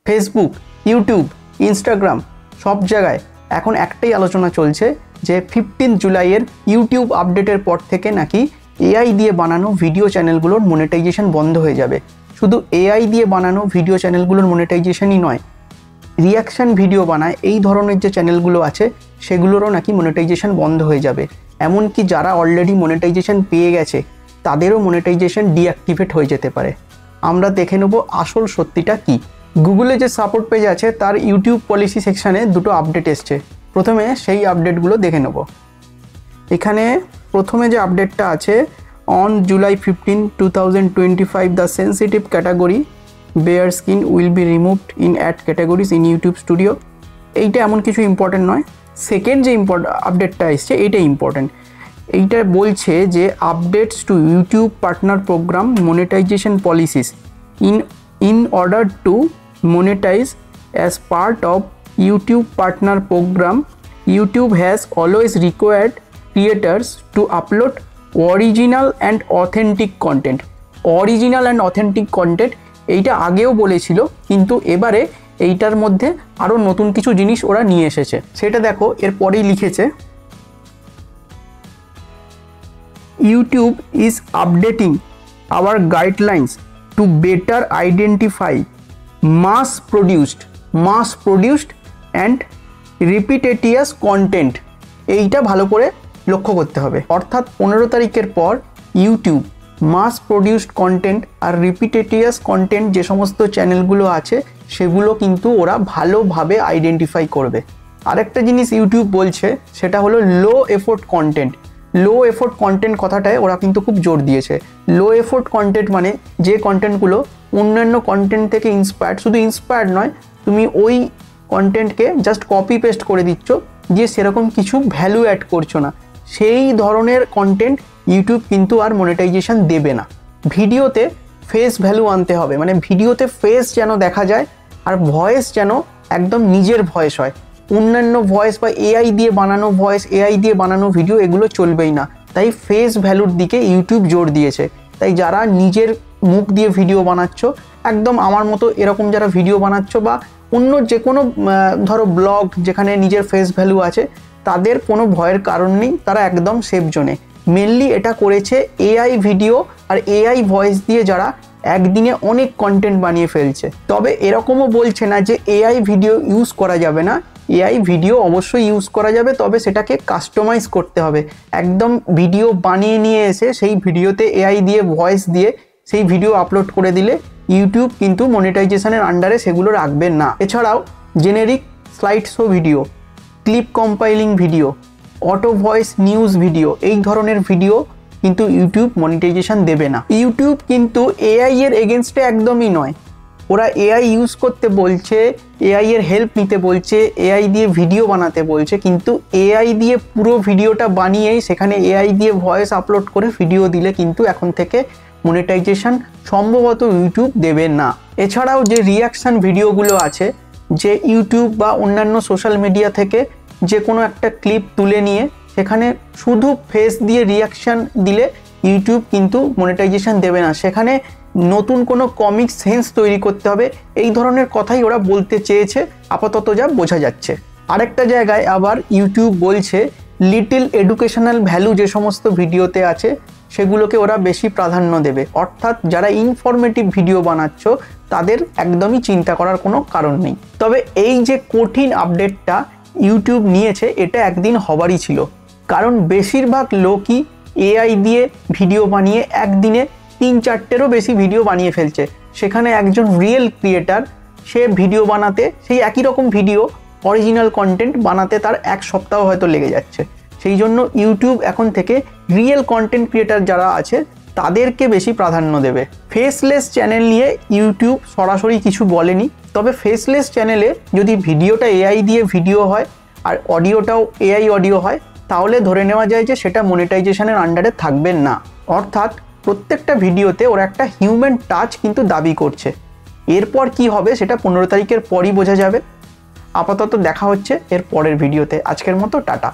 Facebook, YouTube, Instagram সব জায়গায় এখন একটাই আলোচনা চলছে যে 15 জুলাইয়ের ইউটিউব আপডেটের পর থেকে নাকি এআই দিয়ে বানানো ভিডিও চ্যানেলগুলোর মনিটাইজেশন বন্ধ হয়ে যাবে। শুধু এআই দিয়ে বানানো ভিডিও চ্যানেলগুলোর মনিটাইজেশনই নয়, রিয়াকশান ভিডিও বানায় এই ধরনের যে চ্যানেলগুলো আছে সেগুলোরও নাকি মনিটাইজেশন বন্ধ হয়ে যাবে। এমনকি যারা অলরেডি মনিটাইজেশন পেয়ে গেছে তাদেরও মনিটাইজেশন ডিঅ্যাক্টিভেট হয়ে যেতে পারে। আমরা দেখে নেব আসল সত্যিটা কি। গুগলে যে সাপোর্ট পেজ আছে তার ইউটিউব পলিসি সেকশানে দুটো আপডেট এসছে। প্রথমে সেই আপডেটগুলো দেখে নেব। এখানে প্রথমে যে আপডেটটা আছে, on July 15, 2025 the sensitive category bare skin will be removed in ad categories in YouTube studio. এইটা এমন কিছু ইম্পর্টেন্ট নয়, সেকেন্ড যে আপডেটটা এসছে এইটাই ইম্পর্টেন্ট। এইটা বলছে যে updates to YouTube partner program monetization policies in order to monetize as part of YouTube partner program YouTube has always required creators to upload original and authentic content. Original and authentic content এইটা আগেও বলেছিল, কিন্তু এবারে এইটার মধ্যে আরও নতুন কিছু জিনিস ওরা নিয়ে এসেছে। সেটা দেখো, এরপরেই লিখেছে YouTube is updating our guidelines to better identify mass produced and repetitious content. এইটা ভালো করে লক্ষ্য করতে হবে। অর্থাৎ 15 তারিখের পর ইউটিউব মাস প্রডিউসড কন্টেন্ট আর রিপিটেটিয়াস কন্টেন্ট যে সমস্ত চ্যানেলগুলো আছে সেগুলো কিন্তু ওরা ভালোভাবে আইডেন্টিফাই করবে। আরেকটা জিনিস ইউটিউব বলছে সেটা হলো লো এফোর্ট কন্টেন্ট। লো এফোর্ট কন্টেন্ট কথাটায় ওরা কিন্তু খুব জোর দিয়েছে। লো এফোর্ট কন্টেন্ট মানে যে কন্টেন্টগুলো অন্যান্য কন্টেন্ট থেকে ইন্সপায়ার্ড, শুধু ইন্সপায়ার্ড নয়, তুমি ওই কন্টেন্টকে জাস্ট কপি পেস্ট করে দিচ্ছ, যে সেরকম কিছু ভ্যালু অ্যাড করছো না, সেই ধরনের কন্টেন্ট ইউটিউব কিন্তু আর মনিটাইজেশন দেবে না। ভিডিওতে ফেস ভ্যালু আনতে হবে, মানে ভিডিওতে ফেস যেন দেখা যায় আর ভয়েস যেন একদম নিজের ভয়েস হয়। অন্যান্য ভয়েস বা এআই দিয়ে বানানো ভয়েস, এআই দিয়ে বানানো ভিডিও এগুলো চলবেই না। তাই ফেস ভ্যালুর দিকে ইউটিউব জোর দিয়েছে। তাই যারা নিজের মুখ দিয়ে ভিডিও বানাচ্ছ, একদম আমার মতো এরকম যারা ভিডিও বানাচ্ছ বা অন্য যে কোনো ধরো ব্লগ যেখানে নিজের ফেস ভ্যালু আছে, তাদের কোনো ভয়ের কারণ নেই, তারা একদম সেফ জোনে। মেনলি এটা করেছে এআই ভিডিও আর এআই ভয়েস দিয়ে যারা একদিনে অনেক কন্টেন্ট বানিয়ে ফেলছে। তবে এরকমও বলছে না যে এআই ভিডিও ইউজ করা যাবে না, এআই ভিডিও অবশ্যই ইউজ করা যাবে, তবে সেটাকে কাস্টমাইজ করতে হবে। একদম ভিডিও বানিয়ে নিয়ে এসে সেই ভিডিওতে এআই দিয়ে ভয়েস দিয়ে সেই ভিডিও আপলোড করে দিলে ইউটিউব কিন্তু মনিটাইজেশনের আন্ডারে সেগুলো রাখবেন না। এছাড়াও generic slide show video, clip compiling video, auto voice news video, এই ধরনের ভিডিও কিন্তু ইউটিউব মনিটাইজেশন দেবে না। ইউটিউব কিন্তু এআই এর এগেনস্টে একদমই নয়। ওরা এআই ইউজ করতে বলছে, এআই এর হেল্প নিতে বলছে, এআই দিয়ে ভিডিও বানাতে বলছে, কিন্তু এআই দিয়ে পুরো ভিডিওটা বানিয়েই সেখানে এআই দিয়ে ভয়েস আপলোড করে ভিডিও দিলে কিন্তু এখন থেকে মনিটাইজেশন সম্ভবত ইউটিউব দেবে না। এছাড়াও যে রিয়াকশান ভিডিওগুলো আছে, যে ইউটিউব বা অন্যান্য সোশ্যাল মিডিয়া থেকে যে কোনো একটা ক্লিপ তুলে নিয়ে সেখানে শুধু ফেস দিয়ে রিয়াকশান দিলে ইউটিউব কিন্তু মনিটাইজেশন দেবে না। সেখানে নতুন কোনো কমিক সেন্স তৈরি করতে হবে, এই ধরনের কথাই ওরা বলতে চেয়েছে আপাতত যা বোঝা যাচ্ছে। আরেকটা জায়গায় আবার ইউটিউব বলছে লিটিল এডুকেশনাল ভ্যালু যে সমস্ত ভিডিওতে আছে সেগুলোকে ওরা বেশি প্রাধান্য দেবে। অর্থাৎ যারা ইনফরমেটিভ ভিডিও বানাচ্ছ তাদের একদমই চিন্তা করার কোনো কারণ নেই। তবে এই যে কঠিন আপডেটটা ইউটিউব নিয়েছে এটা একদিন হবারই ছিল, কারণ বেশিরভাগ লোকই এআই দিয়ে ভিডিও বানিয়ে একদিনে 3-4টেরও বেশি ভিডিও বানিয়ে ফেলছে। সেখানে একজন রিয়েল ক্রিয়েটার সে ভিডিও বানাতে, সেই একই রকম ভিডিও অরিজিনাল কন্টেন্ট বানাতে তার 1 সপ্তাহ হয়তো লেগে যাচ্ছে। সেই জন্য ইউটিউব এখন থেকে রিয়েল কন্টেন্ট ক্রিয়েটার যারা আছে তাদেরকে বেশি প্রাধান্য দেবে। ফেসলেস চ্যানেল নিয়ে ইউটিউব সরাসরি কিছু বলেনি, তবে ফেসলেস চ্যানেলে যদি ভিডিওটা এআই দিয়ে ভিডিও হয় আর অডিওটাও এআই অডিও হয় তাহলে ধরে নেওয়া যায় যে সেটা মনিটাইজেশনের আন্ডারে থাকবে না। অর্থাৎ প্রত্যেকটা ভিডিওতে ওরা একটা হিউম্যান টাচ কিন্তু দাবি করছে। এরপর কি হবে সেটা 15 তারিখের পরই বোঝা যাবে। আপাতত দেখা হচ্ছে এর পরের ভিডিওতে। আজকের মতো টাটা।